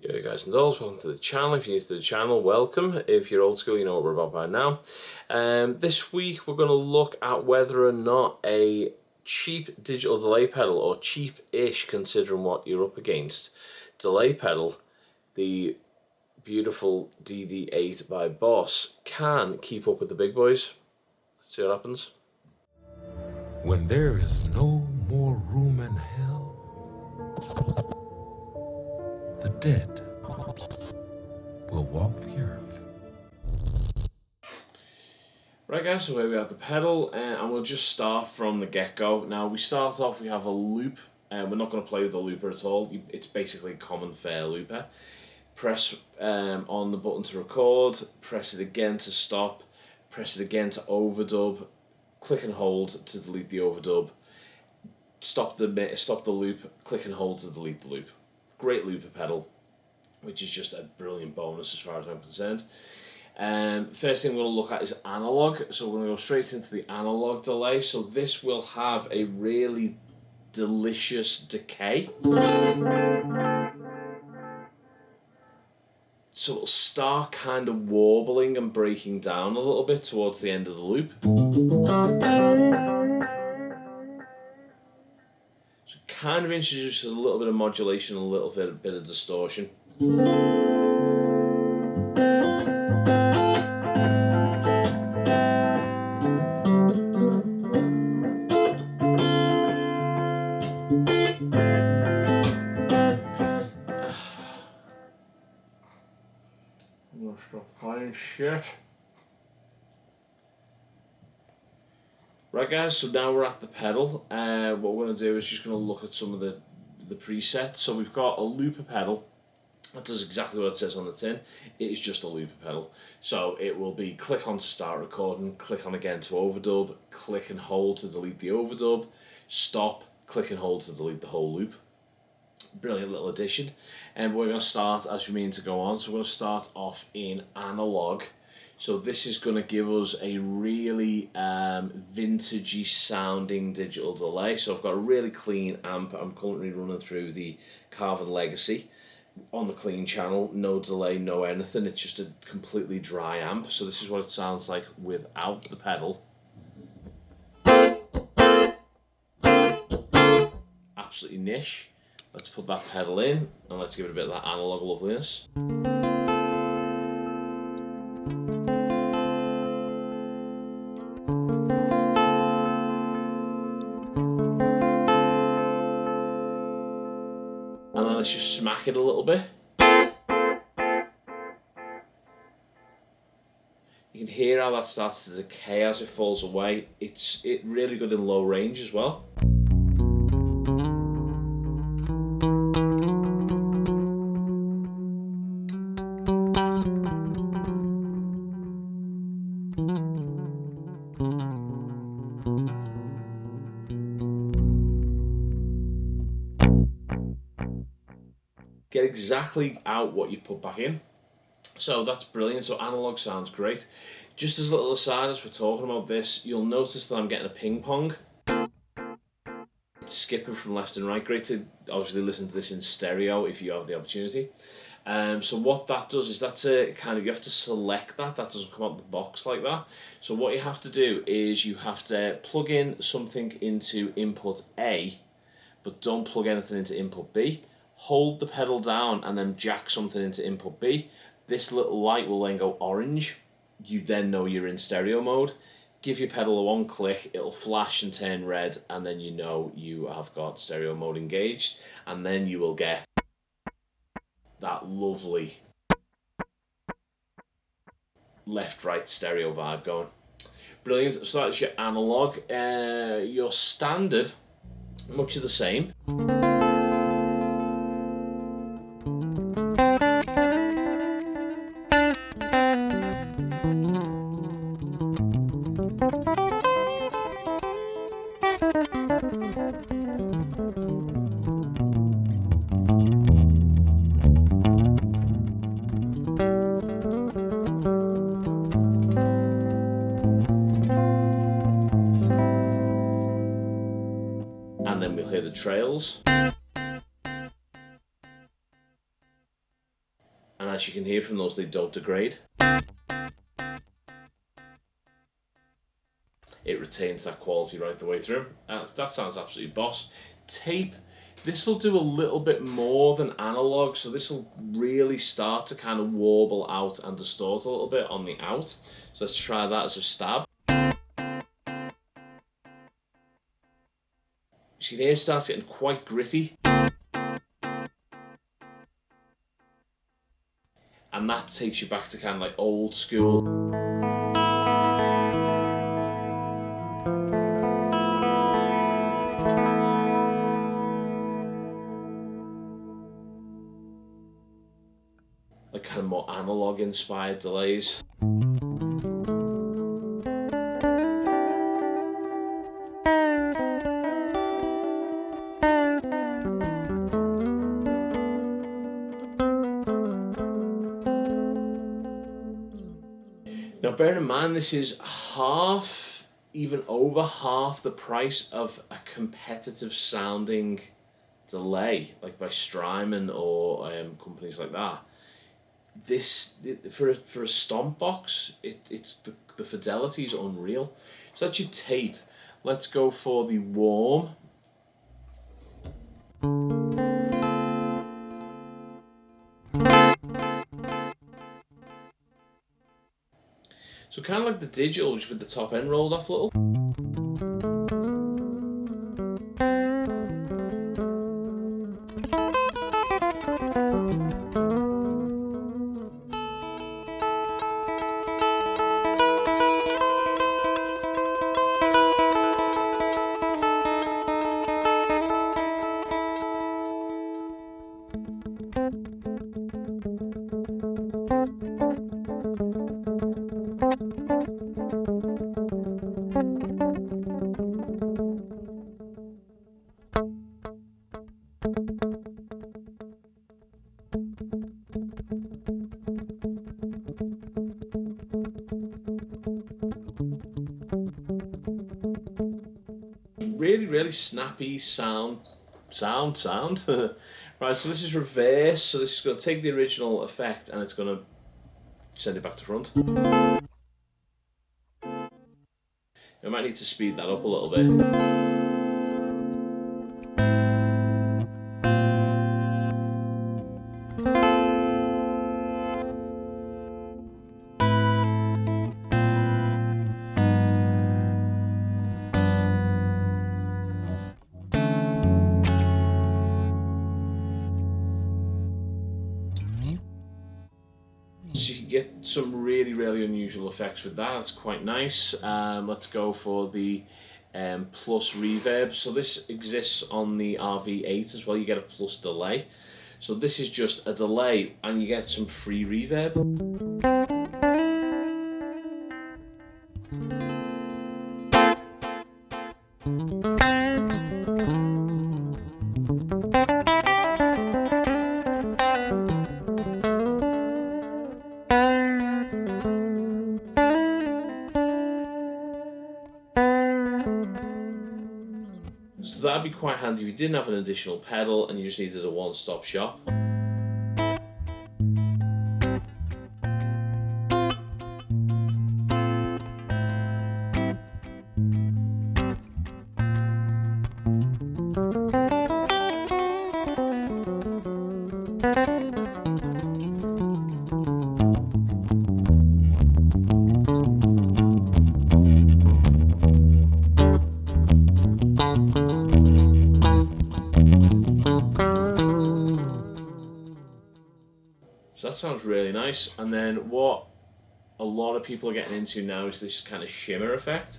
Yo guys and dolls, welcome to the channel. If you're new to the channel, welcome. If you're old school, you know what we're about by now. This week we're going to look at whether or not a cheap digital delay pedal, or cheap-ish considering what you're up against, delay pedal, the beautiful DD8 by Boss, can keep up with the big boys. Let's see what happens. When there is no more room in hell, the dead will walk the earth. Right guys, so here we have the pedal, and we'll just start from the get-go. Now we start off, we have a loop, and we're not going to play with the looper at all. It's basically a common fair looper. Press on the button to record, press it again to stop, press it again to overdub, click and hold to delete the overdub, stop the loop, click and hold to delete the loop. Great looper pedal, which is just a brilliant bonus as far as I'm concerned. First thing we're going to look at is analog. So we're going to go straight into the analog delay. So this will have a really delicious decay. So it'll start kind of warbling and breaking down a little bit towards the end of the loop. So it kind of introduces a little bit of modulation, a little bit of distortion. I'm gonna stop playing shit. Right guys, so now we're at the pedal. What we're going to do is just going to look at some of the presets. So we've got a looper pedal that does exactly what it says on the tin. It is just a looper pedal. So it will be click on to start recording, click on again to overdub, click and hold to delete the overdub, stop, click and hold to delete the whole loop. Brilliant little addition. And we're going to start as we mean to go on. So we're going to start off in analog. So this is going to give us a really vintagey sounding digital delay. So I've got a really clean amp. I'm currently running through the Carvin Legacy on the clean channel. No delay, no anything. It's just a completely dry amp. So this is what it sounds like without the pedal. Absolutely niche. Let's put that pedal in and let's give it a bit of that analog loveliness. And then let's just smack it a little bit. You can hear how that starts to decay as it falls away. It's really good in low range as well. Get exactly out what you put back in. So that's brilliant. So analog sounds great. Just as a little aside, as we're talking about this, you'll notice that I'm getting a ping pong. It's skipping from left and right. Great to obviously listen to this in stereo if you have the opportunity. So what that does is that's a kind of, you have to select that doesn't come out of the box like that. So what you have to do is you have to plug in something into input A, but don't plug anything into input B. Hold the pedal down and then jack something into input B. This little light will then go orange. You then know you're in stereo mode. Give your pedal a one click, it'll flash and turn red, and then you know you have got stereo mode engaged, and then you will get that lovely left-right stereo vibe going. Brilliant. So that's your analog. Your standard, much of the same. And then we'll hear the trails. as you can hear from those, they don't degrade. It retains that quality right the way through. That sounds absolutely boss. Tape, this will do a little bit more than analog, so this will really start to kind of warble out and distort a little bit on the out. So let's try that as a stab. So you can hear it starts getting quite gritty. And that takes you back to kind of like old school. Like kind of more analog inspired delays. Now bear in mind, this is half, even over half the price of a competitive sounding delay, like by Strymon or companies like that. This, for a stomp box, it's the fidelity is unreal. So that's your tape. Let's go for the warm. So kind of like the digital, just with the top end rolled off a little. Really snappy sound. Right, so this is reverse, so this is going to take the original effect and it's going to send it back to front. I might need to speed that up a little bit. So you get some really unusual effects with that. It's quite nice. Let's go for the plus reverb. So this exists on the RV8 as well. You get a plus delay. So this is just a delay and you get some free reverb. So that'd be quite handy if you didn't have an additional pedal and you just needed a one-stop shop. So that sounds really nice. And then what a lot of people are getting into now is this kind of shimmer effect.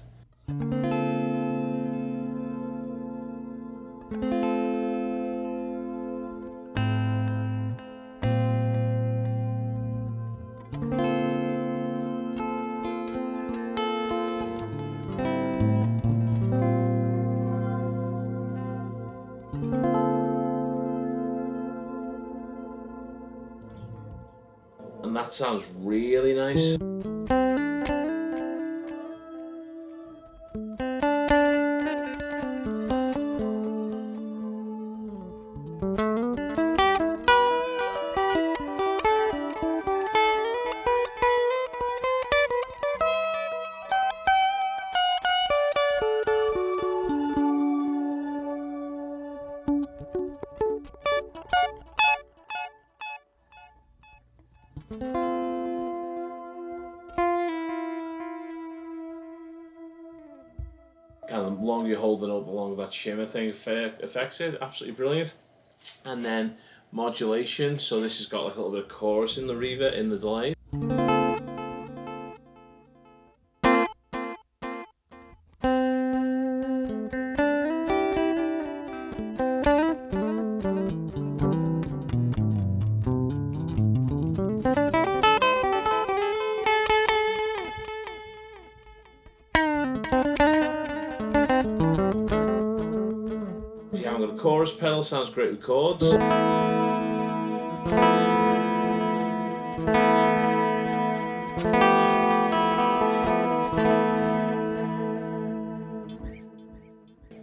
And that sounds really nice. Kind of the longer you hold the note, the longer that shimmer thing affects it. Absolutely brilliant. And then modulation. So this has got like a little bit of chorus in the reverb, in the delay. If you haven't got a chorus pedal, sounds great with chords.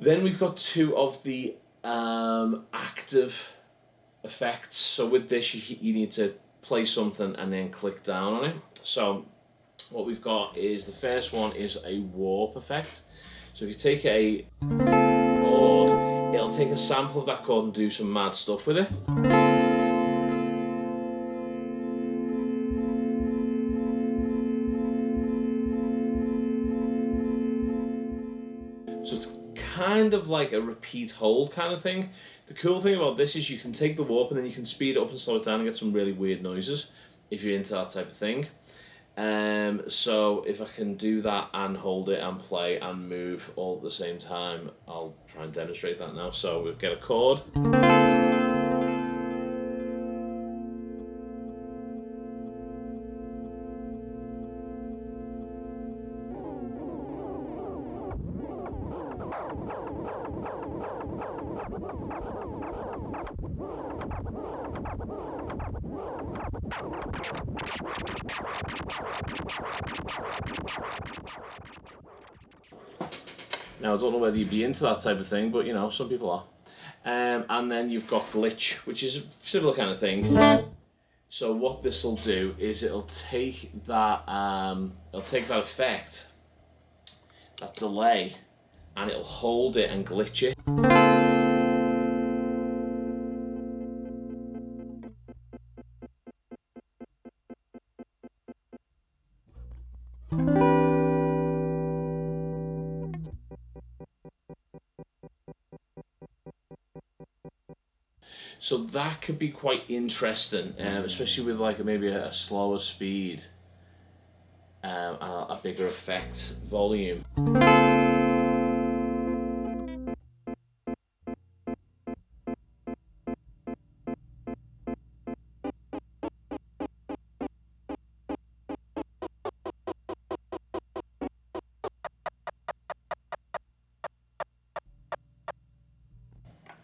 Then we've got two of the active effects. So with this, you need to play something and then click down on it. So what we've got is, the first one is a warp effect. So if you take a chord, it'll take a sample of that chord and do some mad stuff with it. So it's kind of like a repeat hold kind of thing. The cool thing about this is you can take the warp and then you can speed it up and slow it down and get some really weird noises if you're into that type of thing. So if I can do that and hold it and play and move all at the same time, I'll try and demonstrate that now. So we'll get a chord. Now, I don't know whether you'd be into that type of thing, but you know, some people are. And then you've got glitch, which is a similar kind of thing. So what this will do is it'll take that effect, that delay, and it'll hold it and glitch it. So that could be quite interesting, especially with like maybe a slower speed, a bigger effect volume.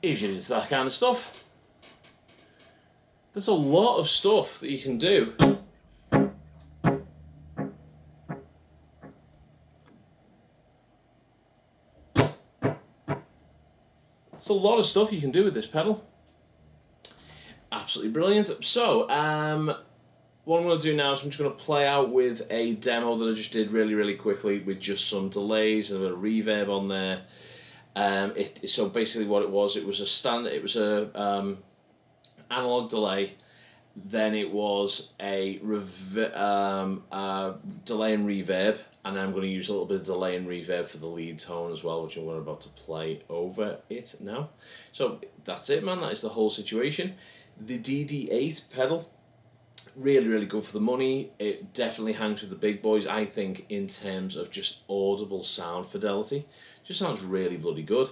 If you're into that kind of stuff. There's a lot of stuff that you can do. It's a lot of stuff you can do with this pedal. Absolutely brilliant. So, what I'm going to do now is I'm just going to play out with a demo that I just did really quickly with just some delays and a bit of reverb on there. So basically what it was a analog delay, then it was a delay and reverb, and then I'm going to use a little bit of delay and reverb for the lead tone as well, which I'm about to play over it now. So that's it, man. That is the whole situation. The DD8 pedal, really good for the money. It definitely hangs with the big boys, I think, in terms of just audible sound fidelity. Just sounds really bloody good.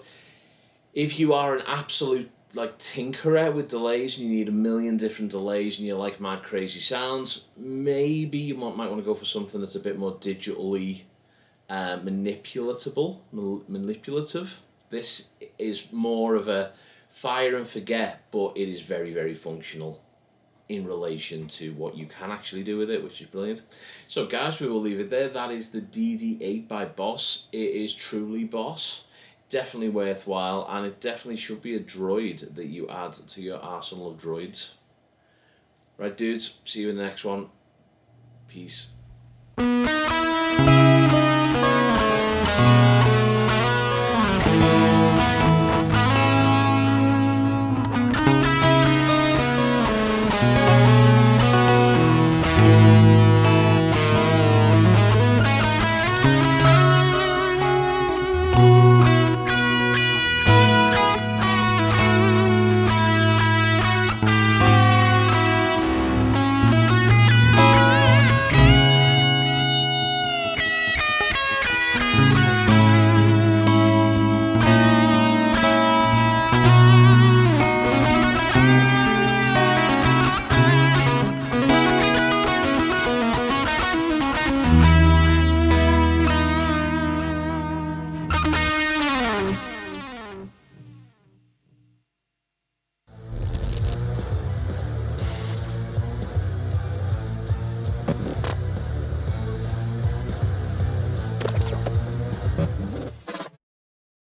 If you are an absolute like tinkerer with delays and you need a million different delays and you like mad crazy sounds, maybe you might want to go for something that's a bit more digitally manipulative. This is more of a fire and forget, but it is very functional in relation to what you can actually do with it, which is brilliant. So guys, we will leave it there. That is the DD8 by Boss. It is truly Boss. Definitely worthwhile, and it definitely should be a droid that you add to your arsenal of droids. Right, dudes, see you in the next one. Peace.